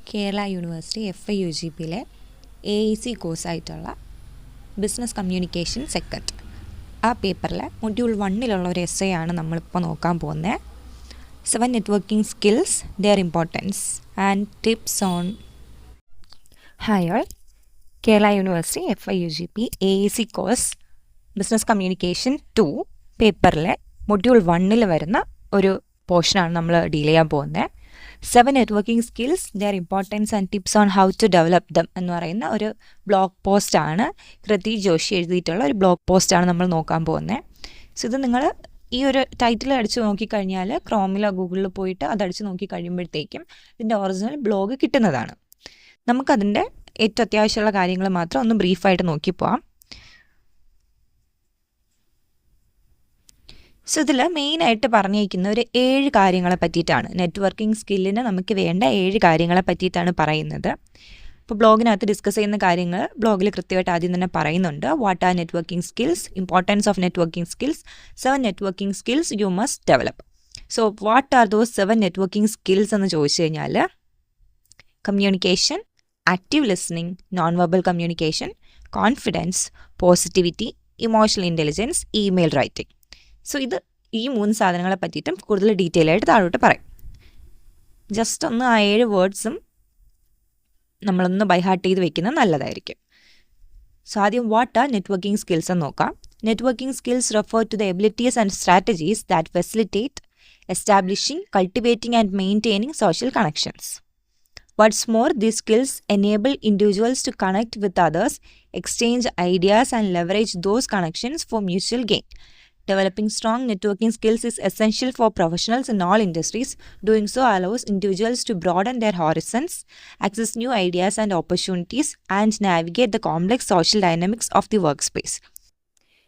Kerala university FIUGPയിലെ AAC കോഴ്സായിട്ടുള്ള business communication second ആ പേപ്പറിലെ മൊഡ്യൂൾ 1 ഒരു essay ആണ് നമ്മളിപ്പോൾ നോക്കാൻ പോകുന്നത്. 7 networking skills, their importance and tips on. Hi all, Kerala university FIUGP AAC course business communication 2 പേപ്പറിലെ മൊഡ്യൂൾ 1 വരുന്ന ഒരു പോർഷനാണ് നമ്മൾ ഡീൽ ചെയ്യാൻ പോകുന്നത്. 7 networking skills, their importance and tips on how to develop them എന്ന് പറയുന്ന ഒരു ബ്ലോഗ് പോസ്റ്റാണ്. കൃതി ജോഷി എഴുതിയിട്ടുള്ള ഒരു ബ്ലോഗ് പോസ്റ്റാണ് നമ്മൾ നോക്കാൻ പോകുന്നത്. സോ ഇത് നിങ്ങൾ ഈ ഒരു ടൈറ്റിൽ അടിച്ച് നോക്കിക്കഴിഞ്ഞാൽ ക്രോമിലോ ഗൂഗിളിൽ പോയിട്ട് അതടിച്ച് നോക്കി കഴിയുമ്പോഴത്തേക്കും ഇതിൻ്റെ ഒറിജിനൽ ബ്ലോഗ് കിട്ടുന്നതാണ്. നമുക്കതിൻ്റെ ഏറ്റവും അത്യാവശ്യമുള്ള കാര്യങ്ങൾ മാത്രം ഒന്ന് ബ്രീഫായിട്ട് നോക്കിപ്പോവാം. സോ ഇതിൽ മെയിനായിട്ട് പറഞ്ഞിരിക്കുന്ന ഒരു 7 കാര്യങ്ങളെ പറ്റിയിട്ടാണ്. നെറ്റ്വർക്കിംഗ് സ്കില്ലിന് നമുക്ക് വേണ്ട 7 കാര്യങ്ങളെ പറ്റിയിട്ടാണ് പറയുന്നത്. ഇപ്പോൾ ബ്ലോഗിനകത്ത് ഡിസ്കസ് ചെയ്യുന്ന കാര്യങ്ങൾ ബ്ലോഗിൽ കൃത്യമായിട്ട് ആദ്യം തന്നെ പറയുന്നുണ്ട്. What are networking skills, importance of networking skills, 7 networking skills you must develop. So what are those 7 networking skills എന്ന് ചോദിച്ചു കഴിഞ്ഞാൽ communication, active listening, non verbal communication, confidence, positivity, emotional intelligence, email writing. So ഇത് ഈ 3 സാധനങ്ങളെ പറ്റിയിട്ടും കൂടുതൽ detail ആയിട്ട് താഴോട്ട് പറയും. ജസ്റ്റ് ഒന്ന് ആ 7 വേർഡ്സും നമ്മളൊന്ന് ബൈഹാർട്ട് ചെയ്ത് വെക്കുന്നത് നല്ലതായിരിക്കും. സോ ആദ്യം വാട്ട് ആർ നെറ്റ്വർക്കിംഗ് സ്കിൽസ് എന്ന് നോക്കാം. Networking skills refer to the abilities and strategies that facilitate establishing, cultivating and maintaining social connections. What's more, these skills enable individuals to connect with others, exchange ideas and leverage those connections for mutual gain. Developing strong networking skills is essential for professionals in all industries. Doing so allows individuals to broaden their horizons, access new ideas and opportunities, and navigate the complex social dynamics of the workspace.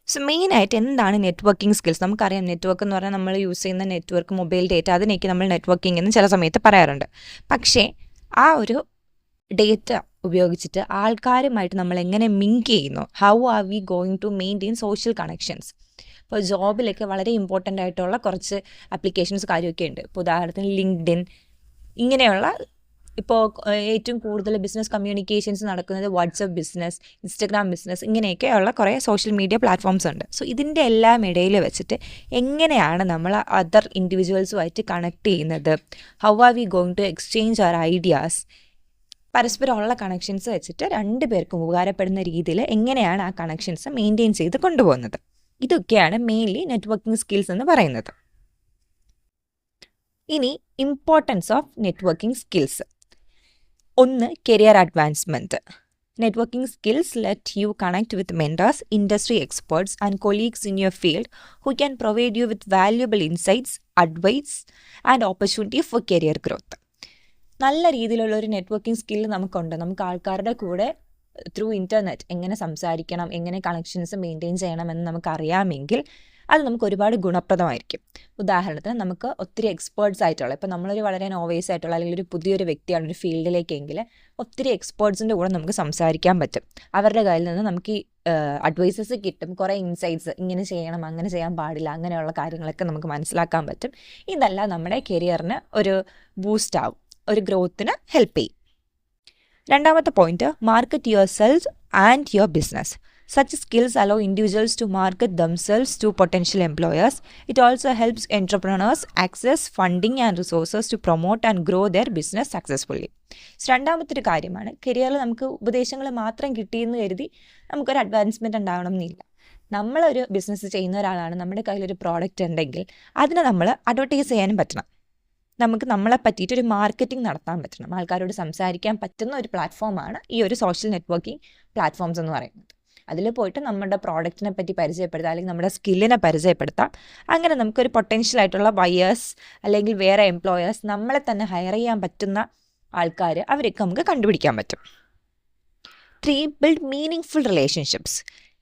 So മെയിനായിട്ട് എന്താണ് networking skills? നമുക്കറിയാം, network എന്ന് പറഞ്ഞാൽ നമ്മൾ use ചെയ്യുന്ന network, mobile data, അതിനേക്ക് നമ്മൾ networking എന്ന് ചില സമയത്ത് പറയാറുണ്ട്. പക്ഷേ ആ ഒരു ഡേറ്റ ഉപയോഗിച്ചിട്ട് ആൾക്കാരുമായിട്ട് നമ്മൾ എങ്ങനെ മിങ്ക് ചെയ്യുന്നു, how are we going to maintain social connections. ഇപ്പോൾ ജോബിലൊക്കെ വളരെ ഇമ്പോർട്ടൻ്റ് ആയിട്ടുള്ള കുറച്ച് ആപ്ലിക്കേഷൻസ് കാര്യമൊക്കെ ഉണ്ട്. ഇപ്പോൾ ഉദാഹരണത്തിന് ലിങ്ക്ഡിൻ, ഇങ്ങനെയുള്ള ഇപ്പോൾ ഏറ്റവും കൂടുതൽ ബിസിനസ് കമ്മ്യൂണിക്കേഷൻസ് നടക്കുന്നത് വാട്സപ്പ് ബിസിനസ്, ഇൻസ്റ്റഗ്രാം ബിസിനസ്, ഇങ്ങനെയൊക്കെയുള്ള കുറേ സോഷ്യൽ മീഡിയ പ്ലാറ്റ്ഫോംസ് ഉണ്ട്. സോ ഇതിൻ്റെ എല്ലാം ഇടയിൽ വെച്ചിട്ട് എങ്ങനെയാണ് നമ്മൾ അതർ ഇൻഡിവിജ്വൽസുമായിട്ട് കണക്ട് ചെയ്യുന്നത്, how are we going to exchange our ideas, പരസ്പരമുള്ള കണക്ഷൻസ് വെച്ചിട്ട് 2 പേർക്കും ഉപകാരപ്പെടുന്ന രീതിയിൽ എങ്ങനെയാണ് ആ കണക്ഷൻസ് മെയിൻറ്റെയിൻ ചെയ്ത് കൊണ്ടുപോകുന്നത്. ഇതൊക്കെയാണ് മെയിൻലി നെറ്റ്വർക്കിംഗ് സ്കിൽസ് എന്ന് പറയുന്നത്. ഇനി importance of networking skills. 1, career advancement. Networking skills let you connect with mentors, industry experts and colleagues in your field who can provide you with valuable insights, advice and opportunity for career growth. നല്ല രീതിയിലുള്ള ഒരു networking skill നമുക്കുണ്ട്. നമുക്ക് ആൾക്കാരുടെ കൂടെ through internet എങ്ങനെ സംസാരിക്കണം, എങ്ങനെ കണക്ഷൻസ് മെയിൻറ്റെയിൻ ചെയ്യണമെന്ന് നമുക്കറിയാമെങ്കിൽ അത് നമുക്ക് ഒരുപാട് ഗുണപ്രദമായിരിക്കും. ഉദാഹരണത്തിന് നമുക്ക് ഒത്തിരി എക്സ്പേർട്സ് ആയിട്ടുള്ള, ഇപ്പോൾ നമ്മളൊരു വളരെ നോവേഴ്സ് ആയിട്ടുള്ള അല്ലെങ്കിൽ ഒരു പുതിയൊരു വ്യക്തിയാണ് ഒരു ഫീൽഡിലേക്കെങ്കിൽ ഒത്തിരി എക്സ്പേർട്സിൻ്റെ കൂടെ നമുക്ക് സംസാരിക്കാൻ പറ്റും. അവരുടെ കയ്യിൽ നിന്ന് നമുക്ക് ഈ അഡ്വൈസസ് കിട്ടും, കുറേ ഇൻസൈറ്റ്സ്, ഇങ്ങനെ ചെയ്യണം, അങ്ങനെ ചെയ്യാൻ പാടില്ല, അങ്ങനെയുള്ള കാര്യങ്ങളൊക്കെ നമുക്ക് മനസ്സിലാക്കാൻ പറ്റും. ഇതെല്ലാം നമ്മുടെ കരിയറിന് ഒരു ബൂസ്റ്റ് ആവും, ഒരു ഗ്രോത്തിന് ഹെൽപ്പ് ചെയ്യും. 2ാമത്തെ point, market yourself and your business. Such skills allow individuals to market themselves to potential employers. It also helps entrepreneurs access funding and resources to promote and grow their business successfully. 2ാമത്തെ കാര്യമാണ്, കരിയറിൽ നമുക്ക് ഉപദേശങ്ങൾ മാത്രം കിട്ടിയെന്ന് കരുതി നമുക്കൊരു advancement ഉണ്ടാവണം എന്നില്ല. നമ്മളൊരു ബിസിനസ് ചെയ്യുന്ന ഒരാളാണ്, നമ്മുടെ കയ്യിലൊരു പ്രോഡക്റ്റ് ഉണ്ടെങ്കിൽ അതിനെ നമ്മൾ അഡ്വർട്ടൈസ് ചെയ്യാനും പറ്റണം. നമുക്ക് നമ്മളെ പറ്റിയിട്ടൊരു മാർക്കറ്റിംഗ് നടത്താൻ പറ്റണം. ആൾക്കാരോട് സംസാരിക്കാൻ പറ്റുന്ന ഒരു പ്ലാറ്റ്ഫോമാണ് ഈ ഒരു സോഷ്യൽ നെറ്റ്വർക്കിംഗ് പ്ലാറ്റ്ഫോംസ് എന്ന് പറയുന്നത്. അതിൽ പോയിട്ട് നമ്മുടെ പ്രോഡക്റ്റിനെ പറ്റി പരിചയപ്പെടുത്താം, അല്ലെങ്കിൽ നമ്മുടെ സ്കില്ലിനെ പരിചയപ്പെടുത്താം. അങ്ങനെ നമുക്കൊരു പൊട്ടൻഷ്യൽ ആയിട്ടുള്ള ബയേഴ്സ് അല്ലെങ്കിൽ വേറെ എംപ്ലോയേഴ്സ്, നമ്മളെ തന്നെ ഹയർ ചെയ്യാൻ പറ്റുന്ന ആൾക്കാർ, അവരൊക്കെ നമുക്ക് കണ്ടുപിടിക്കാൻ പറ്റും. 3, build meaningful relationships.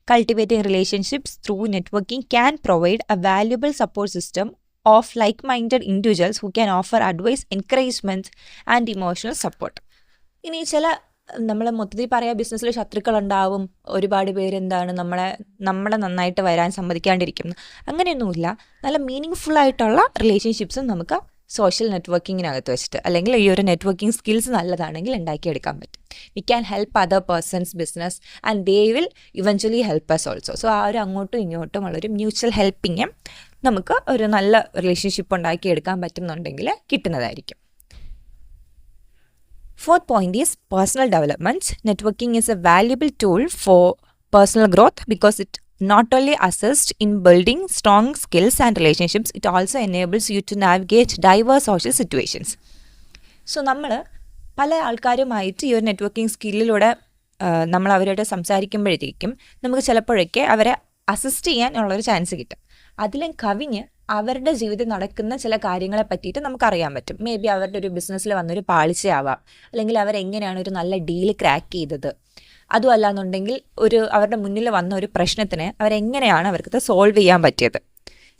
Cultivating relationships through networking can provide A valuable support system of like-minded individuals who can offer advice, encouragement and emotional support. ഇനി ചില നമ്മൾ മൊത്തത്തിൽ പറയാം, ബിസിനസ്സിൽ ശത്രുക്കളുണ്ടാവും, ഒരുപാട് പേരെന്താണ് നമ്മളെ നന്നായിട്ട് വരാൻ സമ്മതിക്കാണ്ടിരിക്കുന്നു. അങ്ങനെയൊന്നുമില്ല. നല്ല മീനിങ് ഫുള്ളായിട്ടുള്ള റിലേഷൻഷിപ്സും നമുക്ക് സോഷ്യൽ നെറ്റ്വർക്കിങ്ങിനകത്ത് വെച്ചിട്ട്, അല്ലെങ്കിൽ ഈ ഒരു നെറ്റ്വർക്കിംഗ് സ്കിൽസ് നല്ലതാണെങ്കിൽ ഉണ്ടാക്കിയെടുക്കാൻ പറ്റും. We can help other persons business and they will eventually help us also. So ആ ഒരു അങ്ങോട്ടും ഇങ്ങോട്ടും ഉള്ളൊരു മ്യൂച്വൽ ഹെൽപ്പിങ് നമുക്ക് ഒരു നല്ല റിലേഷൻഷിപ്പ് ഉണ്ടാക്കിയെടുക്കാൻ പറ്റുന്നുണ്ടെങ്കിൽ കിട്ടുന്നതായിരിക്കും. Fourth point is personal development. Networking is a valuable tool for personal growth because it not only assists in building strong skills and relationships, it also enables you to navigate diverse social situations. So നമ്മൾ പല ആൾക്കാരുമായിട്ട് ഈ ഒരു networking സ്കില്ലിലൂടെ നമ്മൾ അവരോട് സംസാരിക്കുമ്പോഴത്തേക്കും നമുക്ക് ചിലപ്പോഴൊക്കെ അവരെ അസിസ്റ്റ് ചെയ്യാനുള്ളൊരു ചാൻസ് കിട്ടും. അതിലും കവിഞ്ഞ് അവരുടെ ജീവിതത്തിൽ നടക്കുന്ന ചില കാര്യങ്ങളെ പറ്റിയിട്ട് നമുക്കറിയാൻ പറ്റും. മേ ബി അവരുടെ ഒരു ബിസിനസ്സിൽ വന്നൊരു പാളിച്ചയാവാം, അല്ലെങ്കിൽ അവരെങ്ങനെയാണ് ഒരു നല്ല ഡീല് ക്രാക്ക് ചെയ്തത്, അതും അല്ലാന്നുണ്ടെങ്കിൽ അവരുടെ മുന്നിൽ വന്ന ഒരു പ്രശ്നത്തിന് അവരെങ്ങനെയാണ് അവർക്കത് സോൾവ് ചെയ്യാൻ പറ്റിയത്.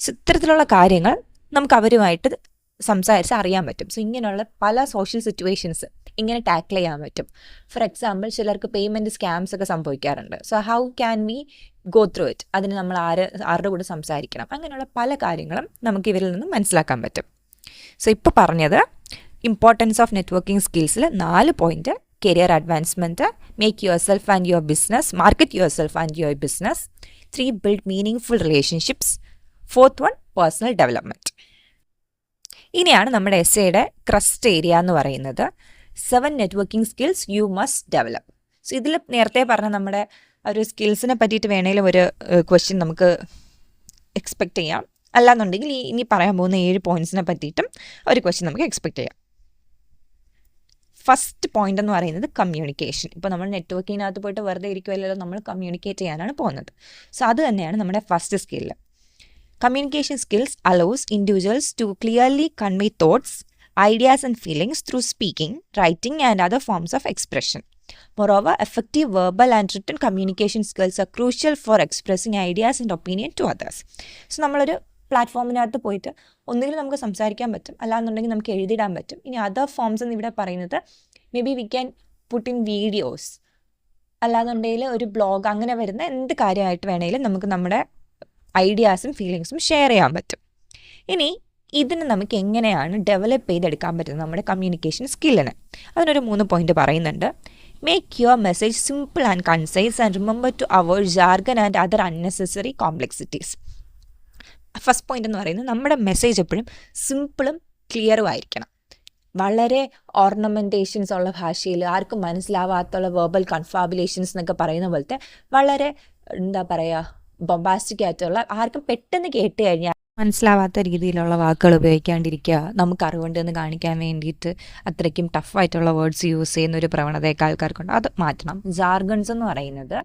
സോ ഇത്തരത്തിലുള്ള കാര്യങ്ങൾ നമുക്ക് അവരുമായിട്ട് സംസാരിച്ച് അറിയാൻ പറ്റും. സോ ഇങ്ങനെയുള്ള പല സോഷ്യൽ സിറ്റുവേഷൻസ് ഇങ്ങനെ ടാക്കിൾ ചെയ്യാൻ പറ്റും. ഫോർ എക്സാമ്പിൾ, ചിലർക്ക് പേയ്മെൻറ്റ് സ്കാംസ് ഒക്കെ സംഭവിക്കാറുണ്ട്. So how can we go through it, അതിന് നമ്മൾ ആരുടെ കൂടെ സംസാരിക്കണം, അങ്ങനെയുള്ള പല കാര്യങ്ങളും നമുക്ക് ഇവരിൽ നിന്നും മനസ്സിലാക്കാൻ പറ്റും. സോ ഇപ്പോൾ പറഞ്ഞത് ഇമ്പോർട്ടൻസ് ഓഫ് നെറ്റ്വർക്കിംഗ് സ്കിൽസിൽ 4 point: career advancement, make yourself and your business, market yourself and your business, 3 build meaningful relationships, 4th one personal development. ഇനിയാണ് നമ്മുടെ എസ്സേയുടെ ക്രസ്റ്റ് ഏരിയ എന്ന് പറയുന്നത് 7 networking skills you must develop. So ഇതിൽ നേരത്തെ പറഞ്ഞ നമ്മുടെ ഒരു സ്കിൽസിനെ പറ്റിയിട്ട് വേണമെങ്കിലും ഒരു ക്വസ്റ്റ്യൻ നമുക്ക് എക്സ്പെക്റ്റ് ചെയ്യാം. അല്ലാന്നുണ്ടെങ്കിൽ ഇനി പറയാൻ പോകുന്ന 7 പോയിന്റ്സിനെ പറ്റിയിട്ടും ഒരു ക്വസ്റ്റ്യൻ നമുക്ക് എക്സ്പെക്റ്റ് ചെയ്യാം. ഫസ്റ്റ് പോയിന്റ് എന്ന് പറയുന്നത് കമ്മ്യൂണിക്കേഷൻ. ഇപ്പോൾ നമ്മൾ നെറ്റ്വർക്കിങ്ങിനകത്ത് പോയിട്ട് വെറുതെ ഇരിക്കുമല്ലോ, നമ്മൾ കമ്മ്യൂണിക്കേറ്റ് ചെയ്യാനാണ് പോകുന്നത്. സോ അത് തന്നെയാണ് നമ്മുടെ first skill. Communication skills allows individuals to clearly convey thoughts, ideas and feelings through speaking, writing and other forms of expression. Moreover, effective verbal and written communication skills are crucial for expressing ideas and opinion to others. So നമ്മളൊരു പ്ലാറ്റ്ഫോമിനകത്ത് പോയിട്ട് ഒന്നുകിൽ നമുക്ക് സംസാരിക്കാൻ പറ്റും, അല്ലാന്നുണ്ടെങ്കിൽ നമുക്ക് എഴുതിയിടാൻ പറ്റും. ഇനി അതർ ഫോംസ് എന്ന് ഇവിടെ പറയുന്നത് may be we can put in videos, അല്ലാന്നുണ്ടെങ്കിൽ ഒരു ബ്ലോഗ്, അങ്ങനെ വരുന്ന എന്ത് കാര്യമായിട്ട് വേണമെങ്കിലും നമുക്ക് നമ്മുടെ ഐഡിയാസും ഫീലിങ്സും ഷെയർ ചെയ്യാൻ പറ്റും. ഇനി ഇതിന് നമുക്ക് എങ്ങനെയാണ് ഡെവലപ്പ് ചെയ്തെടുക്കാൻ പറ്റുന്നത് നമ്മുടെ കമ്മ്യൂണിക്കേഷൻ സ്കില്ലിന്? അതിനൊരു 3 പോയിന്റ് പറയുന്നുണ്ട്. Make your message simple and concise and remember to avoid jargon and other unnecessary complexities. First point എന്ന് പറയുന്നത് നമ്മുടെ മെസ്സേജ് എപ്പോഴും സിമ്പിളും ക്ലിയറും ആയിരിക്കണം. വളരെ ഓർണമെൻറ്റേഷൻസ് ഉള്ള ഭാഷയിൽ ആർക്കും മനസ്സിലാവാത്തുള്ള വെർബൽ കൺഫാബുലേഷൻസ് എന്നൊക്കെ പറയുന്ന പോലത്തെ വളരെ എന്താ പറയുക ബൊംബാസ്റ്റിക് ആയിട്ടുള്ള, ആർക്കും പെട്ടെന്ന് കേട്ട് കഴിഞ്ഞാൽ മനസ്സിലാവാത്ത രീതിയിലുള്ള വാക്കുകൾ ഉപയോഗിക്കാണ്ടിരിക്കുക, നമുക്ക് അറിവുണ്ടെന്ന് കാണിക്കാൻ വേണ്ടിയിട്ട് അത്രയ്ക്കും ടഫായിട്ടുള്ള വേർഡ്സ് യൂസ് ചെയ്യുന്ന ഒരു പ്രവണതയൊക്കെ ആൾക്കാർക്കുണ്ട്. അത് മാറ്റണം. ജാർഗൺസ് എന്ന് പറയുന്നത്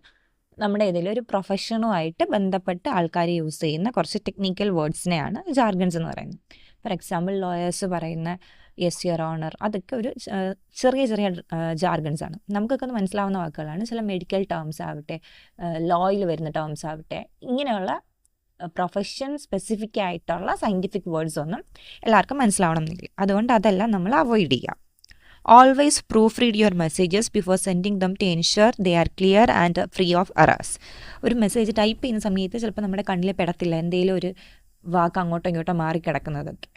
നമ്മുടെ ഏതെങ്കിലും ഒരു പ്രൊഫഷനുമായിട്ട് ബന്ധപ്പെട്ട് ആൾക്കാർ യൂസ് ചെയ്യുന്ന കുറച്ച് ടെക്നിക്കൽ വേർഡ്സിനെയാണ് ജാർഗൺസ് എന്ന് പറയുന്നത്. ഫോർ എക്സാമ്പിൾ, ലോയേഴ്സ് പറയുന്ന യെസ് യുവർ ഓണർ, അതൊക്കെ ഒരു ചെറിയ ചെറിയ ജാർഗൺസ് ആണ്. നമുക്കൊക്കെ ഒന്ന് മനസ്സിലാവുന്ന വാക്കുകളാണ്. ചില മെഡിക്കൽ ടേംസ് ആവട്ടെ, ലോയിൽ വരുന്ന ടേംസ് ആവട്ടെ, ഇങ്ങനെയുള്ള പ്രൊഫഷൻ സ്പെസിഫിക് ആയിട്ടുള്ള സയൻറ്റിഫിക് വേർഡ്സ് ഒന്നും എല്ലാവർക്കും മനസ്സിലാവണം എന്നില്ല. അതുകൊണ്ട് അതെല്ലാം നമ്മൾ അവോയ്ഡ് ചെയ്യുക. Always proofread your messages before sending them to ensure they are clear and free of errors. ഒരു മെസ്സേജ് ടൈപ്പ് ചെയ്യുന്ന സമയത്ത് ചിലപ്പോൾ നമ്മുടെ കണ്ണിൽ പെടത്തില്ല എന്തെങ്കിലും ഒരു വാക്ക് അങ്ങോട്ടോ ഇങ്ങോട്ടോ മാറിക്കിടക്കുന്നതൊക്കെ.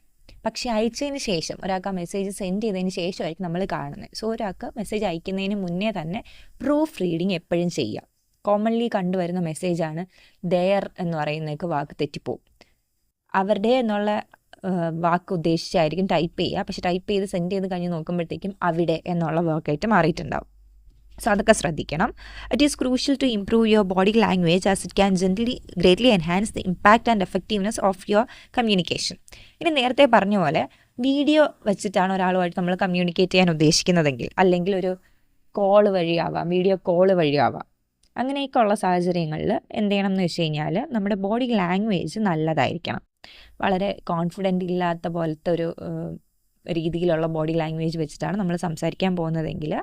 പക്ഷേ അയച്ചതിന് ശേഷം, ഒരാൾക്ക് ആ മെസ്സേജ് സെൻഡ് ചെയ്തതിന് ശേഷമായിരിക്കും നമ്മൾ കാണുന്നത്. സോ ഒരാൾക്ക് മെസ്സേജ് അയക്കുന്നതിന് മുന്നേ തന്നെ പ്രൂഫ് റീഡിങ് എപ്പോഴും ചെയ്യുക. കോമൺലി കണ്ടുവരുന്ന മെസ്സേജാണ് ദെയർ എന്ന് പറയുന്നതൊക്കെ വാക്ക് തെറ്റിപ്പോവും. അവരുടെ എന്നുള്ള വാക്ക് ഉദ്ദേശിച്ചായിരിക്കും ടൈപ്പ് ചെയ്യുക. പക്ഷെ ടൈപ്പ് ചെയ്ത് സെൻഡ് ചെയ്ത് കഴിഞ്ഞ് നോക്കുമ്പോഴത്തേക്കും അവിടെ എന്നുള്ള വാക്കായിട്ട് മാറിയിട്ടുണ്ടാവും. സോ അതൊക്കെ ശ്രദ്ധിക്കണം. It is crucial to improve your body language as it can greatly enhance the impact and effectiveness of your communication. ഇനി നേരത്തെ പറഞ്ഞ പോലെ വീഡിയോ വെച്ചിട്ടാണ് ഒരാളുമായിട്ട് നമ്മൾ കമ്മ്യൂണിക്കേറ്റ് ചെയ്യാൻ ഉദ്ദേശിക്കുന്നതെങ്കിൽ, അല്ലെങ്കിൽ ഒരു കോൾ വഴിയാവാം, വീഡിയോ കോൾ വഴിയാവാം, അങ്ങനെയൊക്കെ ഉള്ള സാഹചര്യങ്ങളിൽ എന്ത് ചെയ്യണം എന്ന് വെച്ച് കഴിഞ്ഞാൽ നമ്മുടെ ബോഡി ലാംഗ്വേജ് നല്ലതായിരിക്കണം. വളരെ കോൺഫിഡൻ്റ് ഇല്ലാത്ത പോലത്തെ ഒരു രീതിയിലുള്ള ബോഡി ലാംഗ്വേജ് വെച്ചിട്ടാണ് നമ്മൾ സംസാരിക്കാൻ പോകുന്നതെങ്കിൽ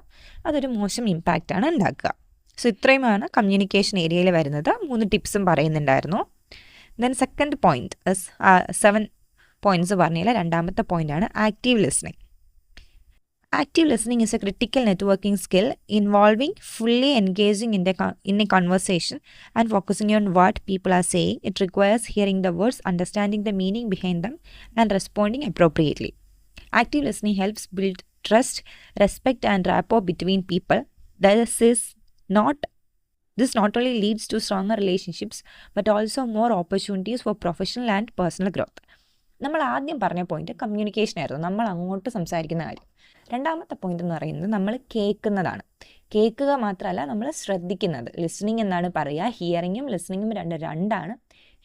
അതൊരു മോശം ഇമ്പാക്റ്റാണ് ഉണ്ടാക്കുക. സോ ഇത്രയുമാണ് കമ്മ്യൂണിക്കേഷൻ ഏരിയയിൽ വരുന്നത്. 3 ടിപ്സും പറയുന്നുണ്ടായിരുന്നു. ദെൻ സെക്കൻഡ് പോയിന്റ്, 7 പോയിന്റ്സ് പറഞ്ഞതിൽ രണ്ടാമത്തെ പോയിൻ്റാണ് active listening. Active listening is a critical networking skill involving fully engaging in a conversation and focusing on what people are saying. It requires hearing the words, understanding the meaning behind them, and responding appropriately. Active listening helps build trust, respect and rapport between people. This not only leads to stronger relationships but also more opportunities for professional and personal growth. നമ്മൾ ആദ്യം പറഞ്ഞ point communication ആയിരുന്നു, നമ്മൾ അങ്ങോട്ട് സംസാരിക്കുന്ന കാര്യം. രണ്ടാമത്തെ point എന്ന് പറയുന്നത് നമ്മൾ കേൾക്കുന്നതാണ്. കേൾക്കുക മാത്രമല്ല, നമ്മൾ ശ്രദ്ധിക്കുന്നത്. ലിസണിങ് എന്നാണ് പറയുക. ഹിയറിങ്ങും ലിസണിങ്ങും രണ്ടാണ്.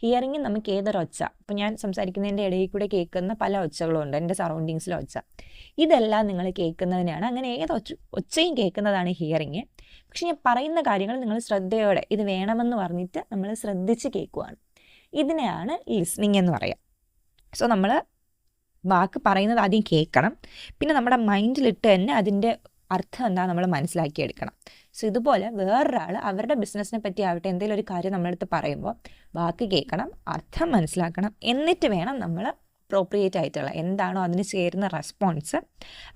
ഹിയറിങ്ങും നമുക്ക് ഏതൊരൊച്ച, ഇപ്പോൾ ഞാൻ സംസാരിക്കുന്നതിൻ്റെ ഇടയിൽ കൂടെ കേൾക്കുന്ന പല ഒച്ചകളും ഉണ്ട്, എൻ്റെ സറൗണ്ടിങ്സിലെ ഒച്ച. ഇതെല്ലാം നിങ്ങൾ കേൾക്കുന്നതിനാണ്. അങ്ങനെ ഒച്ചയും കേൾക്കുന്നതാണ് ഹിയറിങ്. പക്ഷെ ഞാൻ പറയുന്ന കാര്യങ്ങൾ നിങ്ങൾ ശ്രദ്ധയോടെ ഇത് വേണമെന്ന് പറഞ്ഞിട്ട് നമ്മൾ ശ്രദ്ധിച്ച് കേൾക്കുകയാണ്. ഇതിനെയാണ് ലിസണിങ് എന്ന് പറയുക. സോ നമ്മൾ വാക്ക് പറയുന്നത് ആദ്യം കേൾക്കണം, പിന്നെ നമ്മുടെ മൈൻഡിലിട്ട് തന്നെ അതിൻ്റെ അർത്ഥം എന്താ നമ്മൾ മനസ്സിലാക്കിയെടുക്കണം. സോ ഇതുപോലെ വേറൊരാൾ അവരുടെ ബിസിനസ്സിനെ പറ്റി ആവട്ടെ എന്തെങ്കിലും ഒരു കാര്യം നമ്മളടുത്ത് പറയുമ്പോൾ വാക്ക് കേൾക്കണം, അർത്ഥം മനസ്സിലാക്കണം, എന്നിട്ട് വേണം നമ്മൾ അപ്രോപ്രിയേറ്റ് ആയിട്ടുള്ള എന്താണോ അതിന് ചേരുന്ന റെസ്പോൺസ്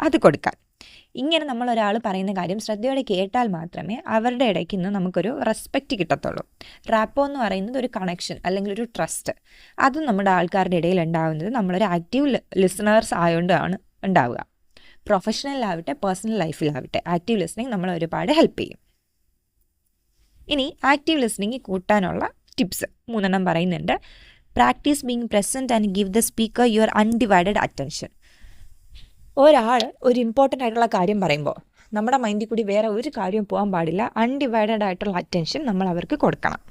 അത് കൊടുക്കാൻ. ഇങ്ങനെ നമ്മൾ ഒരാൾ പറയുന്ന കാര്യം ശ്രദ്ധയോടെ കേട്ടാൽ മാത്രമേ അവരുടെ ഇടയ്ക്ക് നിന്ന് നമുക്കൊരു റെസ്പെക്റ്റ് കിട്ടത്തുള്ളൂ. റാപ്പോ എന്ന് പറയുന്നത് ഒരു കണക്ഷൻ അല്ലെങ്കിൽ ഒരു ട്രസ്റ്റ്. അതും നമ്മുടെ ആൾക്കാരുടെ ഇടയിൽ ഉണ്ടാകുന്നത് നമ്മളൊരു ആക്റ്റീവ് ലിസണേഴ്സ് ആയതുകൊണ്ടാണ് ഉണ്ടാവുക. പ്രൊഫഷണലിലാവട്ടെ പേഴ്സണൽ ലൈഫിലാവട്ടെ ആക്റ്റീവ് ലിസണിങ് നമ്മളെ ഒരുപാട് ഹെൽപ്പ് ചെയ്യും. ഇനി ആക്റ്റീവ് ലിസണിങ് കൂട്ടാനുള്ള ടിപ്സ് 3 പറയുന്നുണ്ട്. Practice being present and give the speaker your undivided attention. ഒരാൾ ഒരു ഇമ്പോർട്ടൻ്റ് ആയിട്ടുള്ള കാര്യം പറയുമ്പോൾ നമ്മുടെ മൈൻഡിൽ കൂടി വേറെ ഒരു കാര്യവും പോകാൻ പാടില്ല. അൺഡിവൈഡഡ് ആയിട്ടുള്ള അറ്റൻഷൻ നമ്മൾ അവർക്ക് കൊടുക്കണം.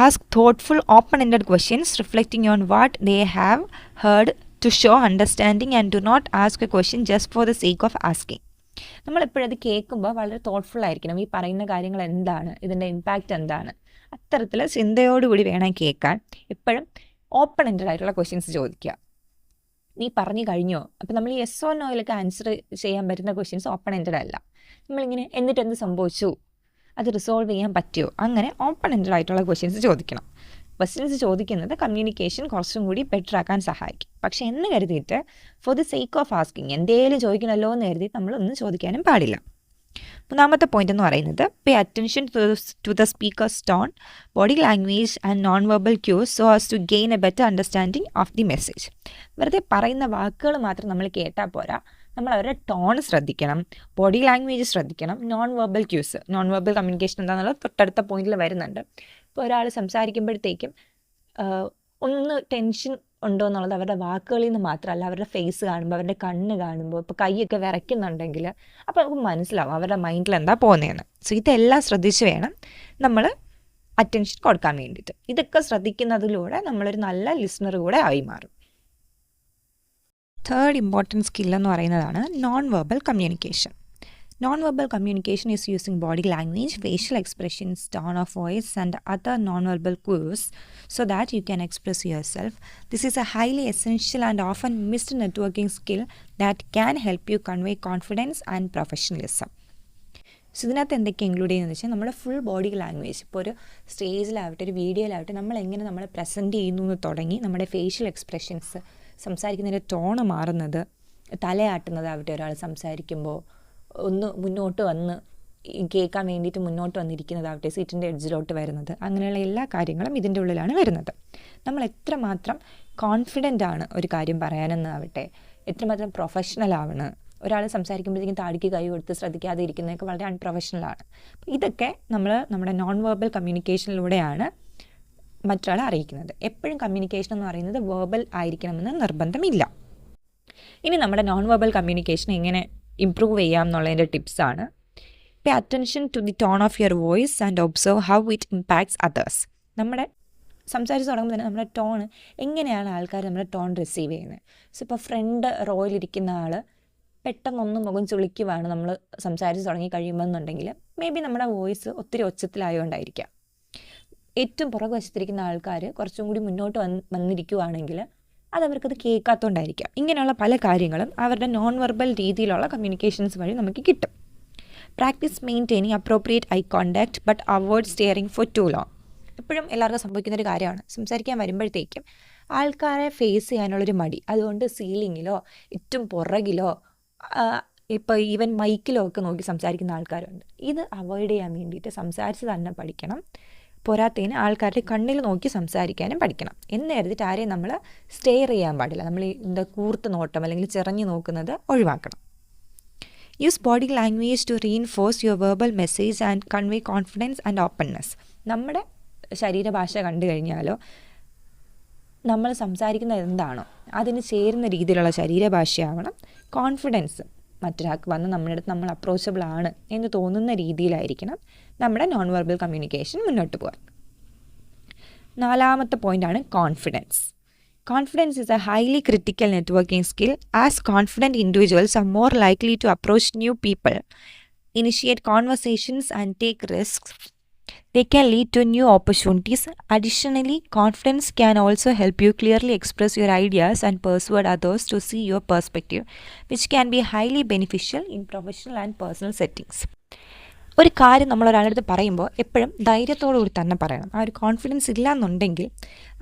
Ask thoughtful open ended questions reflecting on what they have heard to show understanding and do not ask a question just for the sake of asking. നമ്മളെപ്പോഴത് കേൾക്കുമ്പോൾ വളരെ തോട്ട്ഫുൾ ആയിരിക്കണം. ഈ പറയുന്ന കാര്യങ്ങൾ എന്താണ്, ഇതിൻ്റെ ഇമ്പാക്റ്റ് എന്താണ്, അത്തരത്തിൽ ചിന്തയോടുകൂടി വേണം കേൾക്കാൻ. എപ്പോഴും ഓപ്പൺ എൻഡഡ് ആയിട്ടുള്ള ക്വസ്റ്റ്യൻസ് ചോദിക്കുക. നീ പറഞ്ഞു കഴിഞ്ഞോ? അപ്പോൾ നമ്മൾ ഈ യെസ് ഓർ നോയിലൊക്കെ ആൻസർ ചെയ്യാൻ പറ്റുന്ന ക്വസ്റ്റ്യൻസ് ഓപ്പൺ എൻഡഡ് അല്ല. നമ്മളിങ്ങനെ എന്നിട്ട് എന്ത് സംഭവിച്ചു, അത് റിസോൾവ് ചെയ്യാൻ പറ്റുമോ, അങ്ങനെ ഓപ്പൺ എൻഡഡ് ആയിട്ടുള്ള ക്വസ്റ്റ്യൻസ് ചോദിക്കണം. ക്വസ്റ്റ്യൻസ് ചോദിക്കുന്നത് കമ്മ്യൂണിക്കേഷൻ കുറച്ചും കൂടി ബെറ്റർ ആക്കാൻ സഹായിക്കും. പക്ഷെ എന്ന് കരുതിയിട്ട് for the sake of asking എന്തേലും ചോദിക്കണമല്ലോ എന്ന് കരുതിയിട്ട് നമ്മളൊന്നും ചോദിക്കാനും പാടില്ല. 3 പോയിന്റ് എന്ന് പറയുന്നത് pay attention to the speaker's tone, body language and non verbal cues so as to gain a better understanding of the message. വെറുതെ പറയുന്ന വാക്കുകൾ മാത്രം നമ്മൾ കേട്ടാൽ പോരാ, നമ്മൾ അവരുടെ ടോൺ ശ്രദ്ധിക്കണം, ബോഡി ലാംഗ്വേജ് ശ്രദ്ധിക്കണം, non verbal quiz. Non verbal communication എന്താണെന്നുള്ളത് തൊട്ടടുത്ത പോയിന്റിൽ വരുന്നുണ്ട്. ഇപ്പോൾ ഒരാൾ സംസാരിക്കുമ്പോഴത്തേക്കും ഒന്ന് ടെൻഷൻ ഉണ്ടോ എന്നുള്ളത് അവരുടെ വാക്കുകളിൽ നിന്ന് മാത്രമല്ല, അവരുടെ ഫേസ് കാണുമ്പോൾ, അവരുടെ കണ്ണ് കാണുമ്പോൾ, ഇപ്പോൾ കൈയൊക്കെ വിറയ്ക്കുന്നുണ്ടെങ്കിൽ അപ്പോൾ നമുക്ക് മനസ്സിലാവും അവരുടെ മൈൻഡിൽ എന്താ പോകുന്നതെന്ന്. സോ ഇതെല്ലാം ശ്രദ്ധിച്ച് വേണം നമ്മൾ അറ്റൻഷൻ കൊടുക്കാൻ വേണ്ടിയിട്ട്. ഇതൊക്കെ ശ്രദ്ധിക്കുന്നതിലൂടെ നമ്മളൊരു നല്ല ലിസണർ കൂടെ ആയി മാറും. 3rd ഇമ്പോർട്ടൻറ്റ് സ്കില്ലെന്ന് പറയുന്നതാണ് non verbal communication. Non-verbal communication is using body language, facial expressions, tone of voice, and other non-verbal cues so that you can express yourself. This is a highly essential and often missed networking skill that can help you convey confidence and professionalism. So ഇതിനകത്ത് എന്തൊക്കെ include ചെയ്യുന്നതെന്ന് വെച്ചാൽ നമ്മുടെ full body language, ഇപ്പോൾ ഒരു സ്റ്റേജിലാവട്ടെ ഒരു വീഡിയോയിലാവട്ടെ നമ്മൾ എങ്ങനെ നമ്മളെ പ്രസൻറ്റ് ചെയ്യുന്നു എന്ന് തുടങ്ങി നമ്മുടെ ഫേഷ്യൽ എക്സ്പ്രഷൻസ്, സംസാരിക്കുന്നതിൻ്റെ ടോണ് മാറുന്നത്, തലയാട്ടുന്നതാവട്ടെ ഒരാൾ സംസാരിക്കുമ്പോൾ, ഒന്ന് മുന്നോട്ട് വന്ന് കേൾക്കാൻ വേണ്ടിയിട്ട് മുന്നോട്ട് വന്നിരിക്കുന്നതാവട്ടെ, സീറ്റിൻ്റെ എഡ്ജിലോട്ട് വരുന്നത്, അങ്ങനെയുള്ള എല്ലാ കാര്യങ്ങളും ഇതിൻ്റെ ഉള്ളിലാണ് വരുന്നത്. നമ്മൾ എത്രമാത്രം കോൺഫിഡൻ്റ് ആണ് ഒരു കാര്യം പറയാനെന്നാവട്ടെ, എത്രമാത്രം പ്രൊഫഷണൽ ആണ്. ഒരാൾ സംസാരിക്കുമ്പോഴത്തേക്കും താടിക്ക് കൈ കൊടുത്ത് ശ്രദ്ധിക്കാതെ ഇരിക്കുന്നതൊക്കെ വളരെ അൺപ്രൊഫഷണലാണ്. ഇതൊക്കെ നമ്മൾ നമ്മുടെ നോൺ വെർബൽ കമ്മ്യൂണിക്കേഷനിലൂടെയാണ് മറ്റൊരാളെ അറിയിക്കുന്നത്. എപ്പോഴും കമ്മ്യൂണിക്കേഷൻ എന്ന് പറയുന്നത് വെർബൽ ആയിരിക്കണമെന്ന് നിർബന്ധമില്ല. ഇനി നമ്മുടെ നോൺ വെർബൽ കമ്മ്യൂണിക്കേഷൻ എങ്ങനെ ഇംപ്രൂവ് ചെയ്യാം എന്നുള്ളതിൻ്റെ ടിപ്സാണ്. Pay attention to the tone of your voice and observe how it impacts others. നമ്മുടെ സംസാരിച്ച് തുടങ്ങുമ്പോൾ തന്നെ നമ്മുടെ ടോൺ എങ്ങനെയാണ് ആൾക്കാർ നമ്മുടെ ടോൺ റിസീവ് ചെയ്യുന്നത്. സോ ഇപ്പോൾ ഫ്രണ്ട് റോയിലിരിക്കുന്ന ആൾ പെട്ടെന്നൊന്നും മുഖം ചുളിക്കുവാണ് നമ്മൾ സംസാരിച്ച് തുടങ്ങി കഴിയുമ്പോൾ എന്നുണ്ടെങ്കിൽ മേ ബി നമ്മുടെ വോയിസ് ഒത്തിരി ഒച്ചത്തിലായതുകൊണ്ടായിരിക്കാം. ഏറ്റവും പുറകെ വശത്തിരിക്കുന്ന ആൾക്കാർ കുറച്ചും കൂടി മുന്നോട്ട് വന്നിരിക്കുവാണെങ്കിൽ അതവർക്കത് കേൾക്കാത്തതുകൊണ്ടായിരിക്കാം. ഇങ്ങനെയുള്ള പല കാര്യങ്ങളും അവരുടെ നോൺ വെർബൽ രീതിയിലുള്ള കമ്മ്യൂണിക്കേഷൻസ് വഴി നമുക്ക് കിട്ടും. Practice maintaining appropriate eye contact but avoid staring for too long. എപ്പോഴും എല്ലാവർക്കും സംഭവിക്കുന്നൊരു കാര്യമാണ്, സംസാരിക്കാൻ വരുമ്പോഴത്തേക്കും ആൾക്കാരെ ഫേസ് ചെയ്യാനുള്ളൊരു മടി. അതുകൊണ്ട് സീലിങ്ങിലോ ഏറ്റവും പുറകിലോ ഇപ്പോൾ ഈവൻ മൈക്കിലോ ഒക്കെ നോക്കി സംസാരിക്കുന്ന ആൾക്കാരുണ്ട്. ഇത് അവോയ്ഡ് ചെയ്യാൻ വേണ്ടിയിട്ട് സംസാരിച്ച് തന്നെ പഠിക്കണം. പോരാത്തതിന് ആൾക്കാരുടെ കണ്ണിൽ നോക്കി സംസാരിക്കാനും പഠിക്കണം. എന്ന് കരുതിയിട്ട് ആരെയും നമ്മൾ സ്റ്റെയർ ചെയ്യാൻ പാടില്ല. നമ്മൾ എന്താ കൂർത്ത് നോട്ടം അല്ലെങ്കിൽ ചിറഞ്ഞു നോക്കുന്നത് ഒഴിവാക്കണം. Use body language to reinforce your verbal message and convey confidence and openness. നമ്മുടെ ശരീരഭാഷ കണ്ടു കഴിഞ്ഞാലോ നമ്മൾ സംസാരിക്കുന്നത് എന്താണോ അതിന് ചേരുന്ന രീതിയിലുള്ള ശരീരഭാഷയാവണം. കോൺഫിഡൻസ് മറ്റൊരാൾക്ക് വന്ന് നമ്മുടെ അടുത്ത് നമ്മൾ അപ്രോച്ചബിൾ ആണ് എന്ന് തോന്നുന്ന രീതിയിലായിരിക്കണം നമ്മുടെ നോൺ വെർബൽ കമ്മ്യൂണിക്കേഷൻ മുന്നോട്ട് പോകാൻ. 4ാമത്തെ പോയിൻ്റാണ് confidence. Confidence is a highly critical networking skill, as confident individuals are more likely to approach new people, initiate conversations, and take risks. They can lead to new opportunities. Additionally, confidence can also help you clearly express your ideas and persuade others to see your perspective, which can be highly beneficial in professional and personal settings. ഒരു കാര്യം നമ്മൾ ഒരാളുടെ പറയുമ്പോൾ എപ്പോഴും ധൈര്യത്തോടുകൂടി തന്നെ പറയണം. ആ ഒരു കോൺഫിഡൻസ് ഇല്ല എന്നുണ്ടെങ്കിൽ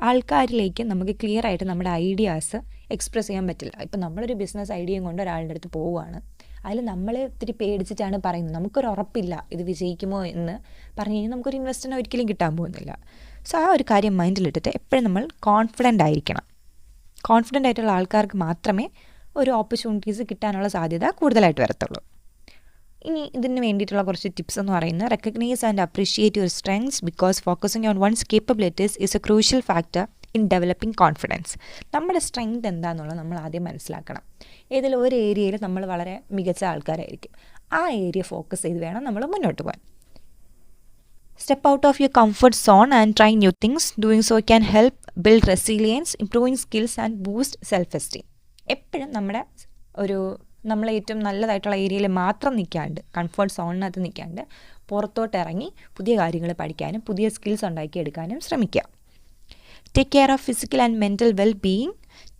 ആൾക്കാരിലേക്ക് നമുക്ക് ക്ലിയർ ആയിട്ട് നമ്മുടെ ഐഡിയാസ് എക്സ്പ്രസ് ചെയ്യാൻ പറ്റില്ല. ഇപ്പം നമ്മളൊരു ബിസിനസ് ഐഡിയയും കൊണ്ട് ഒരാളുടെ അടുത്ത് പോവുകയാണ്, അതിൽ നമ്മളെ ഒത്തിരി പേടിച്ചിട്ടാണ് പറയുന്നത്, നമുക്കൊരു ഉറപ്പില്ല ഇത് വിജയിക്കുമോ എന്ന് പറഞ്ഞു കഴിഞ്ഞാൽ നമുക്കൊരു ഇൻവെസ്റ്ററിനെ ഒരിക്കലും കിട്ടാൻ പോകുന്നില്ല. സോ ആ ഒരു കാര്യം മൈൻഡിലിട്ടിട്ട് എപ്പോഴും നമ്മൾ കോൺഫിഡൻ്റ് ആയിരിക്കണം. കോൺഫിഡൻ്റ് ആയിട്ടുള്ള ആൾക്കാർക്ക് മാത്രമേ ഒരു ഓപ്പർച്യൂണിറ്റീസ് കിട്ടാനുള്ള സാധ്യത കൂടുതലായിട്ട് വരത്തുള്ളൂ. ഇനി ഇതിന് വേണ്ടിയിട്ടുള്ള കുറച്ച് ടിപ്സ് എന്ന് പറയുന്നത്, recognise and appreciate your strengths because focusing on one's capabilities is a crucial factor in developing confidence. നമ്മുടെ സ്ട്രെങ്ത് എന്താണെന്നുള്ളത് നമ്മൾ ആദ്യം മനസ്സിലാക്കണം. ഏതെങ്കിലും ഒരു ഏരിയയിൽ നമ്മൾ വളരെ മികച്ച ആൾക്കാരായിരിക്കും, ആ ഏരിയ ഫോക്കസ് ചെയ്ത് വേണം നമ്മൾ മുന്നോട്ട് പോകാൻ. Step out of your comfort zone and try new things. Doing so can help build resilience, improving skills and boost self esteem. എപ്പോഴും നമ്മൾ ഏറ്റവും നല്ലതായിട്ടുള്ള ഏരിയയിൽ മാത്രം നിൽക്കാണ്ട്, കംഫർട്ട് സോണിനകത്ത് നിൽക്കാണ്ട് പുറത്തോട്ട് ഇറങ്ങി പുതിയ കാര്യങ്ങൾ പഠിക്കാനും പുതിയ സ്കിൽസ് ഉണ്ടാക്കിയെടുക്കാനും ശ്രമിക്കുക. Take care of physical and mental well being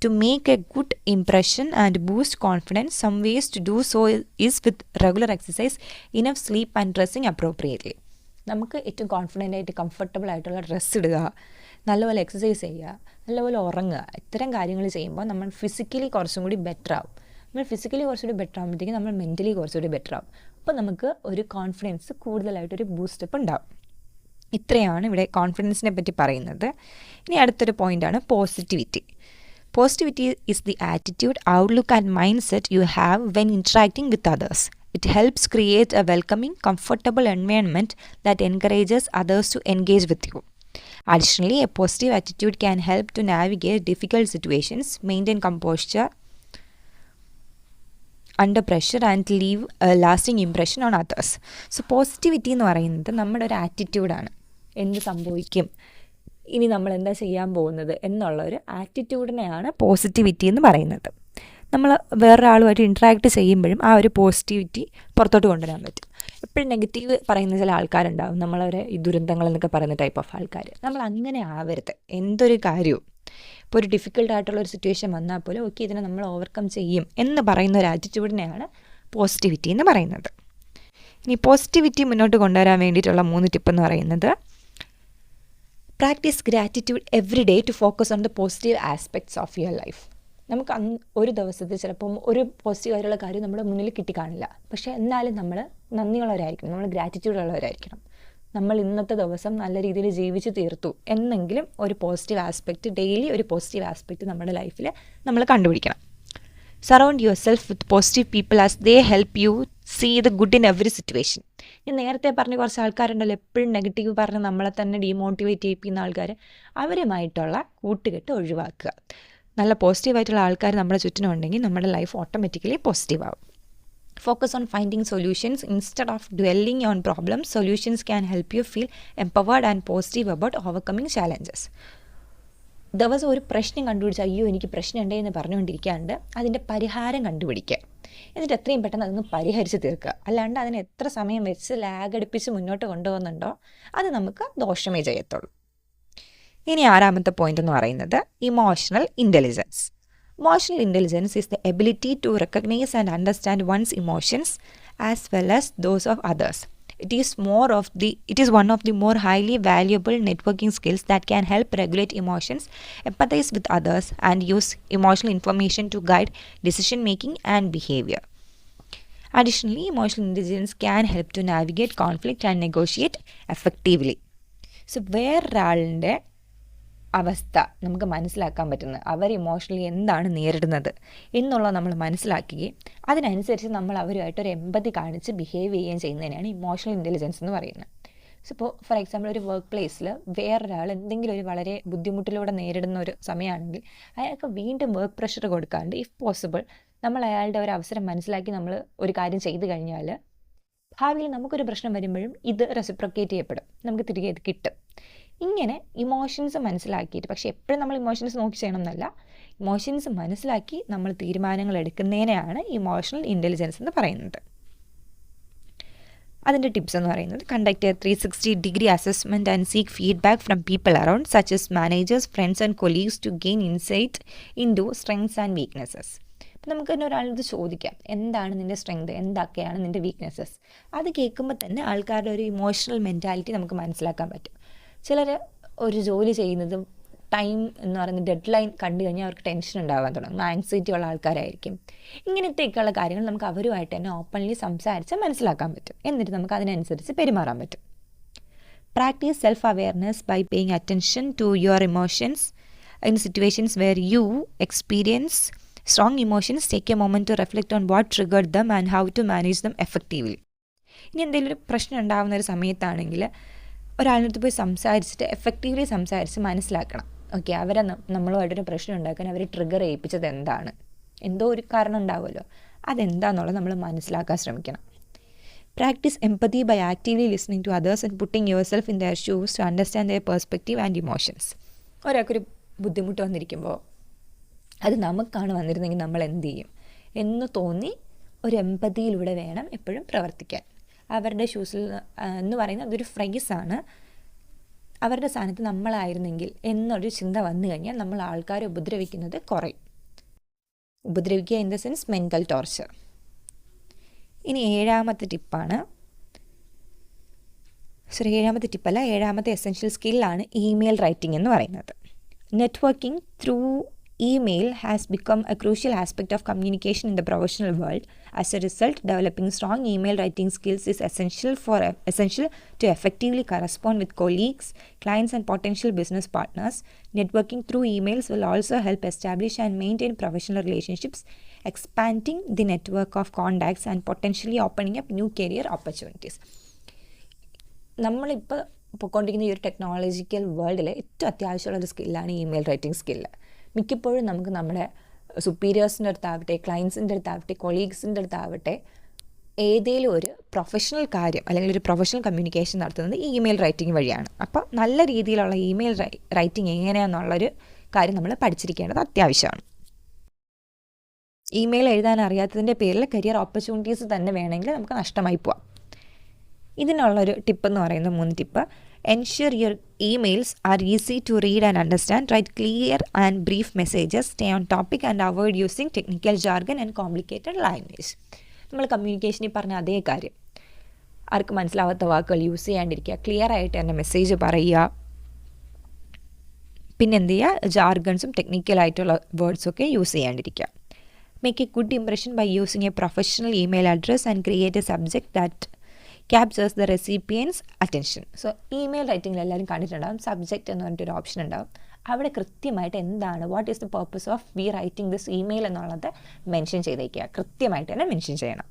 to make a good impression and boost confidence. Some ways to do so is with regular exercise, enough sleep and dressing appropriately. നമുക്ക് ഏറ്റവും confident ആയിട്ട് comfortable ആയിട്ടുള്ള dress ഇടുക, നല്ലപോലെ exercise ചെയ്യുക, നല്ലപോലെ ഉറങ്ങുക. ഇത്തരം കാര്യങ്ങൾ ചെയ്യുമ്പോൾ നമ്മൾ ഫിസിക്കലി കുറച്ചും കൂടി ബെറ്റർ ആവും. നമ്മൾ ഫിസിക്കലി കുറച്ചുകൂടി ബെറ്റർ ആകുമ്പോഴത്തേക്കും നമ്മൾ മെൻ്റലി കുറച്ചുകൂടി ബെറ്റർ ആവും. അപ്പോൾ നമുക്ക് ഒരു കോൺഫിഡൻസ് കൂടുതലായിട്ടൊരു ബൂസ്റ്റപ്പ് ഉണ്ടാവും. ഇത്രയാണ് ഇവിടെ കോൺഫിഡൻസിനെ പറ്റി പറയുന്നത്. ഇനി അടുത്തൊരു പോയിൻ്റാണ് positivity. Positivity is the attitude, outlook and mind set you have when interacting with others. It helps create a welcoming, comfortable environment that encourages others to engage with you. Additionally, a positive attitude can help to navigate difficult situations, maintain composure under pressure and leave a lasting impression on others. So positivity എന്ന് പറയുന്നത് നമ്മുടെ ഒരു ആറ്റിറ്റ്യൂഡാണ്. എന്ത് സംഭവിക്കും, ഇനി നമ്മൾ എന്താ ചെയ്യാൻ പോകുന്നത് എന്നുള്ള ഒരു ആറ്റിറ്റ്യൂഡിനെയാണ് പോസിറ്റിവിറ്റി എന്ന് പറയുന്നത്. നമ്മൾ വേറൊരാളുമായിട്ട് ഇൻട്രാക്ട് ചെയ്യുമ്പോഴും ആ ഒരു പോസിറ്റിവിറ്റി പുറത്തോട്ട് കൊണ്ടുവരാൻ പറ്റും. എപ്പോഴും നെഗറ്റീവ് പറയുന്ന ചില ആൾക്കാരുണ്ടാവും, നമ്മളവരെ ഈ ദുരന്തങ്ങൾ എന്നൊക്കെ പറയുന്ന ടൈപ്പ് ഓഫ് ആൾക്കാർ. നമ്മൾ അങ്ങനെ ആവരുത്. എന്തൊരു കാര്യവും ഇപ്പോൾ ഒരു ഡിഫിക്കൽട്ടായിട്ടുള്ള ഒരു സിറ്റുവേഷൻ വന്നാൽ പോലും ഓക്കെ ഇതിനെ നമ്മൾ ഓവർകം ചെയ്യും എന്ന് പറയുന്ന ഒരു ആറ്റിറ്റ്യൂഡിനെയാണ് പോസിറ്റിവിറ്റി എന്ന് പറയുന്നത്. ഇനി പോസിറ്റിവിറ്റി മുന്നോട്ട് കൊണ്ടുവരാൻ വേണ്ടിയിട്ടുള്ള 3 ടിപ്പ് എന്ന് പറയുന്നത്, practise gratitude every day to focus on the positive aspects of your life. നമുക്ക് ഒരു ദിവസത്തിൽ ചിലപ്പം ഒരു പോസിറ്റീവായിട്ടുള്ള കാര്യം നമ്മുടെ മുന്നിൽ കിട്ടിക്കാണില്ല, പക്ഷേ എന്നാലും നമ്മൾ നന്ദിയുള്ളവരായിരിക്കണം, നമ്മൾ ഗ്രാറ്റിറ്റ്യൂഡ് ഉള്ളവരായിരിക്കണം. നമ്മൾ ഇന്നത്തെ ദിവസം നല്ല രീതിയിൽ ജീവിച്ച് തീർത്തു എന്നെങ്കിലും ഒരു പോസിറ്റീവ് ആസ്പെക്റ്റ്, ഡെയിലി ഒരു പോസിറ്റീവ് ആസ്പെക്റ്റ് നമ്മുടെ ലൈഫിൽ നമ്മൾ കണ്ടുപിടിക്കണം. Surround yourself with positive people as they help you see the good in every situation. ഞാൻ നേരത്തെ പറഞ്ഞ കുറച്ച് ആൾക്കാരുണ്ടല്ലോ എപ്പോഴും നെഗറ്റീവ് പറഞ്ഞ് നമ്മളെ തന്നെ ഡീമോട്ടിവേറ്റ് ചെയ്യിപ്പിക്കുന്ന ആൾക്കാർ, അവരുമായിട്ടുള്ള കൂട്ടുകെട്ട് ഒഴിവാക്കുക. നല്ല പോസിറ്റീവായിട്ടുള്ള ആൾക്കാർ നമ്മുടെ ചുറ്റിനുണ്ടെങ്കിൽ നമ്മുടെ ലൈഫ് ഓട്ടോമാറ്റിക്കലി പോസിറ്റീവ് ആവും. Focus on finding solutions instead of dwelling on problems. Solutions can help you feel empowered and positive about overcoming challenges. ദിവസം ഒരു പ്രശ്നം കണ്ടുപിടിച്ചാൽ അയ്യോ എനിക്ക് പ്രശ്നമുണ്ടേ എന്ന് പറഞ്ഞുകൊണ്ടിരിക്കാണ്ട് അതിൻ്റെ പരിഹാരം കണ്ടുപിടിക്കുക. എന്നിട്ട് എത്രയും പെട്ടെന്ന് അതൊന്ന് പരിഹരിച്ച് തീർക്കുക. അല്ലാണ്ട് അതിന് എത്ര സമയം വെച്ച് ലാഗടിപ്പിച്ച് മുന്നോട്ട് കൊണ്ടുപോകുന്നുണ്ടോ അത് നമുക്ക് ദോഷമേ ചെയ്യത്തുള്ളൂ. ഇനി 6ാമത്തെ പോയിന്റ് എന്ന് പറയുന്നത് emotional intelligence. Emotional intelligence is the ability to recognize and understand one's emotions as well as those of others. It is one of the more highly valuable networking skills that can help regulate emotions, empathize with others, and use emotional information to guide decision making and behavior. Additionally, emotional intelligence can help to navigate conflict and negotiate effectively. So വേറൊരാളിൻ്റെ അവസ്ഥ നമുക്ക് മനസ്സിലാക്കാൻ പറ്റുന്നത്, അവർ emotionally എന്താണ് നേരിടുന്നത് എന്നുള്ളത് നമ്മൾ മനസ്സിലാക്കുകയും അതിനനുസരിച്ച് നമ്മൾ അവരുമായിട്ട് ഒരു എമ്പതി കാണിച്ച് ബിഹേവ് ചെയ്യുകയും ചെയ്യുന്നതിനാണ് ഇമോഷണൽ ഇൻ്റലിജൻസ് എന്ന് പറയുന്നത്. സോ ഇപ്പോൾ ഫോർ എക്സാമ്പിൾ ഒരു വർക്ക് പ്ലേസിൽ വേറൊരാൾ എന്തെങ്കിലും ഒരു വളരെ ബുദ്ധിമുട്ടിലൂടെ നേരിടുന്ന ഒരു സമയമാണെങ്കിൽ അയാൾക്ക് വീണ്ടും വർക്ക് പ്രഷർ കൊടുക്കാണ്ട് ഇഫ് പോസിബിൾ നമ്മൾ അയാളുടെ ഒരു അവസരം മനസ്സിലാക്കി നമ്മൾ ഒരു കാര്യം ചെയ്തു കഴിഞ്ഞാൽ ഭാവിയിൽ നമുക്കൊരു പ്രശ്നം വരുമ്പോഴും ഇത് റെസിപ്രോക്കേറ്റ് ചെയ്യപ്പെടും, നമുക്ക് തിരികെ ഇത് കിട്ടും. ഇങ്ങനെ ഇമോഷൻസ് മനസ്സിലാക്കിയിട്ട്, പക്ഷേ എപ്പോഴും നമ്മൾ ഇമോഷൻസ് നോക്കി ചെയ്യണം എന്നല്ല, ഇമോഷൻസ് മനസ്സിലാക്കി നമ്മൾ തീരുമാനങ്ങൾ എടുക്കുന്നതിനെയാണ് ഇമോഷണൽ ഇൻ്റലിജൻസ് എന്ന് പറയുന്നത്. അതിൻ്റെ ടിപ്സ് എന്ന് പറയുന്നത് conduct a 360-degree assessment and seek feedback from people around such as managers, friends and colleagues to gain insight into strengths and weaknesses. അപ്പം നമുക്ക് തന്നെ ഒരാളത് ചോദിക്കാം, എന്താണ് നിൻ്റെ സ്ട്രെങ്ത്, എന്തൊക്കെയാണ് നിൻ്റെ വീക്ക്നെസ്സസ്. അത് കേൾക്കുമ്പോൾ തന്നെ ആൾക്കാരുടെ ഒരു ഇമോഷണൽ മെൻറ്റാലിറ്റി നമുക്ക് മനസ്സിലാക്കാൻ പറ്റും. ചിലർ ഒരു ജോലി ചെയ്യുന്നത് ടൈം എന്ന് പറയുന്ന ഡെഡ് ലൈൻ കണ്ടു കഴിഞ്ഞാൽ അവർക്ക് ടെൻഷൻ ഉണ്ടാകാൻ തുടങ്ങും, ആൻസൈറ്റി ഉള്ള ആൾക്കാരായിരിക്കും. ഇങ്ങനത്തെയൊക്കെയുള്ള കാര്യങ്ങൾ നമുക്ക് അവരുമായിട്ട് തന്നെ ഓപ്പൺലി സംസാരിച്ച് മനസ്സിലാക്കാൻ പറ്റും. എന്നിട്ട് നമുക്ക് അതിനനുസരിച്ച് പെരുമാറാൻ പറ്റും. Practise self awareness by paying attention to your emotions in situations where you experience strong emotions. Take a moment to reflect on what triggered them and how to manage them effectively. ഇനി എന്തെങ്കിലും ഒരു പ്രശ്നം ഉണ്ടാകുന്ന ഒരു സമയത്താണെങ്കിൽ ഒരാളിനടുത്ത് പോയി സംസാരിച്ചിട്ട് effectively സംസാരിച്ച് മനസ്സിലാക്കണം, ഓക്കെ അവരെ നമ്മളുമായിട്ടൊരു പ്രശ്നം ഉണ്ടാക്കാൻ അവർ ട്രിഗർ ചെയ്യിപ്പിച്ചത് എന്താണ്, എന്തോ ഒരു കാരണം ഉണ്ടാവുമല്ലോ, അതെന്താണെന്നുള്ളത് നമ്മൾ മനസ്സിലാക്കാൻ ശ്രമിക്കണം. Practice empathy by actively listening to others and putting yourself in their shoes to understand their perspective and emotions. ഒരാൾക്കൊരു ബുദ്ധിമുട്ട് വന്നിരിക്കുമ്പോൾ അത് നമുക്കാണ് വന്നിരുന്നെങ്കിൽ നമ്മൾ എന്ത് ചെയ്യും എന്ന് തോന്നി ഒരു എംപതിയിലൂടെ വേണം എപ്പോഴും പ്രവർത്തിക്കാൻ. അവരുടെ ഷൂസിൽ എന്ന് പറയുന്നത് അതൊരു ഫ്രൈസാണ്. അവരുടെ സ്ഥാനത്ത് നമ്മളായിരുന്നെങ്കിൽ എന്നൊരു ചിന്ത വന്നു കഴിഞ്ഞാൽ നമ്മൾ ആൾക്കാരെ ഉപദ്രവിക്കുന്നത് കുറയും. ഉപദ്രവിക്കുക in the sense mental torture. ഇനി ഏഴാമത്തെ എസെൻഷ്യൽ സ്കില്ലാണ് ഇമെയിൽ റൈറ്റിംഗ് എന്ന് പറയുന്നത്. Networking through email has become a crucial aspect of communication in the professional world. As a result, developing strong email writing skills is essential to effectively correspond with colleagues, clients, and potential business partners. Networking through emails will also help establish and maintain professional relationships, expanding the network of contacts and potentially opening up new career opportunities. നമ്മളിപ്പോൾ പോയിക്കൊണ്ടിരിക്കുന്ന ഈ ഒരു technological വേൾഡിൽ ഏറ്റവും അത്യാവശ്യമുള്ളൊരു സ്കില്ലാണ് email writing skill. മിക്കപ്പോഴും നമുക്ക് നമ്മുടെ സുപ്പീരിയേഴ്സിൻ്റെ അടുത്താവട്ടെ, ക്ലയൻസിൻ്റെ അടുത്താവട്ടെ, കൊളീഗ്സിൻ്റെ അടുത്താവട്ടെ ഏതെങ്കിലും ഒരു പ്രൊഫഷണൽ കാര്യം അല്ലെങ്കിൽ ഒരു പ്രൊഫഷണൽ കമ്മ്യൂണിക്കേഷൻ നടത്തുന്നത് ഈ ഇമെയിൽ റൈറ്റിംഗ് വഴിയാണ്. അപ്പോൾ നല്ല രീതിയിലുള്ള ഇമെയിൽ റൈറ്റിംഗ് എങ്ങനെയാണെന്നുള്ളൊരു കാര്യം നമ്മൾ പഠിച്ചിരിക്കേണ്ടത് അത്യാവശ്യമാണ്. ഇമെയിൽ എഴുതാൻ അറിയാത്തതിൻ്റെ പേരിൽ കരിയർ ഓപ്പർച്യൂണിറ്റീസ് തന്നെ വേണമെങ്കിൽ നമുക്ക് നഷ്ടമായി പോവാം. ഇതിനുള്ളൊരു ടിപ്പ് എന്ന് പറയുന്ന 3 tip: ensure your emails are easy to read and understand, write clear and brief messages, stay on topic and avoid using technical jargon and complicated language. നമ്മൾ കമ്മ്യൂണിക്കേഷനിൽ പറഞ്ഞ അതേ കാര്യം, ആർക്ക് മനസ്സിലാവാത്ത വാക്കുകൾ യൂസ് ചെയ്യാണ്ടിരിക്കുക, ക്ലിയർ ആയിട്ട് തന്നെ മെസ്സേജ് പറയുക, പിന്നെ എന്ത് ചെയ്യുക, ജാർഗൺസും ടെക്നിക്കലായിട്ടുള്ള വേർഡ്സൊക്കെ യൂസ് ചെയ്യാണ്ടിരിക്കുക. Make a good impression by using a professional email address and create a subject that captures the recipient's attention. So email റൈറ്റിങ്ങിൽ എല്ലാവരും കണ്ടിട്ടുണ്ടാകും, സബ്ജക്റ്റ് എന്ന് പറഞ്ഞിട്ടൊരു ഓപ്ഷൻ ഉണ്ടാകും. അവിടെ കൃത്യമായിട്ട് എന്താണ്, what is the purpose of we writing this email എന്നുള്ളത് മെൻഷൻ ചെയ്തേക്കുക, കൃത്യമായിട്ട് തന്നെ മെൻഷൻ ചെയ്യണം.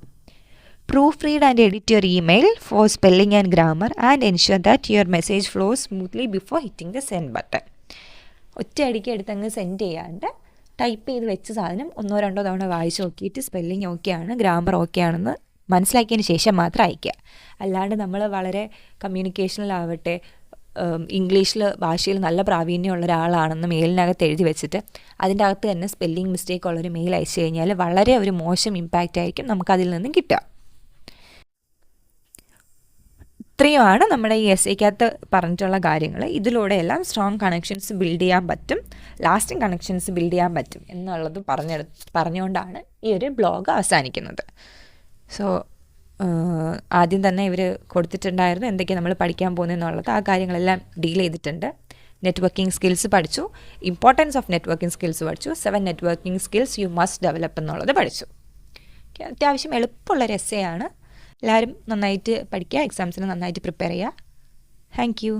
Proofread and edit your email for spelling and grammar and ensure that your message flows smoothly before hitting the send button. ഒറ്റയടിക്ക് എടുത്തങ്ങ് send ചെയ്യാണ്ട് type ചെയ്ത് വെച്ച സാധനം 1-2 തവണ വായിച്ച് നോക്കിയിട്ട് സ്പെല്ലിംഗ് ഓക്കെയാണ്, ഗ്രാമർ ഓക്കെ ആണെന്ന് മനസ്സിലാക്കിയതിന് ശേഷം മാത്രം അയക്കുക. അല്ലാണ്ട് നമ്മൾ വളരെ കമ്മ്യൂണിക്കേഷനിലാവട്ടെ ഭാഷയിൽ നല്ല പ്രാവീണ്യമുള്ള ഒരാളാണെന്ന് മെയിലിനകത്ത് എഴുതി വെച്ചിട്ട് അതിൻ്റെ അകത്ത് തന്നെ സ്പെല്ലിംഗ് മിസ്റ്റേക്ക് ഉള്ളൊരു മെയിൽ അയച്ചു കഴിഞ്ഞാൽ വളരെ ഒരു മോശം ഇമ്പാക്റ്റ് ആയിരിക്കും നമുക്കതിൽ നിന്നും കിട്ടുക. ഇത്രയുമാണ് നമ്മുടെ ഈ എസ്സേക്കകത്ത് പറഞ്ഞിട്ടുള്ള കാര്യങ്ങൾ. ഇതിലൂടെയെല്ലാം സ്ട്രോങ് കണക്ഷൻസ് ബിൽഡ് ചെയ്യാൻ പറ്റും, ലാസ്റ്റിംഗ് കണക്ഷൻസ് ബിൽഡ് ചെയ്യാൻ പറ്റും എന്നുള്ളത് പറഞ്ഞുകൊണ്ടാണ് ഈ ഒരു ബ്ലോഗ് അവസാനിക്കുന്നത്. സോ ആദ്യം തന്നെ ഇവർ കൊടുത്തിട്ടുണ്ടായിരുന്നു എന്തൊക്കെയാണ് നമ്മൾ പഠിക്കാൻ പോകുന്നതെന്നുള്ളത്, ആ കാര്യങ്ങളെല്ലാം ഡീൽ ചെയ്തിട്ടുണ്ട്. നെറ്റ്വർക്കിംഗ് സ്കിൽസ് പഠിച്ചു, ഇമ്പോർട്ടൻസ് ഓഫ് നെറ്റ്വർക്കിംഗ് സ്കിൽസ് പഠിച്ചു, 7 networking skills you must develop എന്നുള്ളത് പഠിച്ചു. അത്യാവശ്യം എളുപ്പമുള്ളൊരു എസ്സേ ആണ്. എല്ലാവരും നന്നായിട്ട് പഠിക്കുക, എക്സാംസിന് നന്നായിട്ട് പ്രിപ്പയർ ചെയ്യുക. Thank you.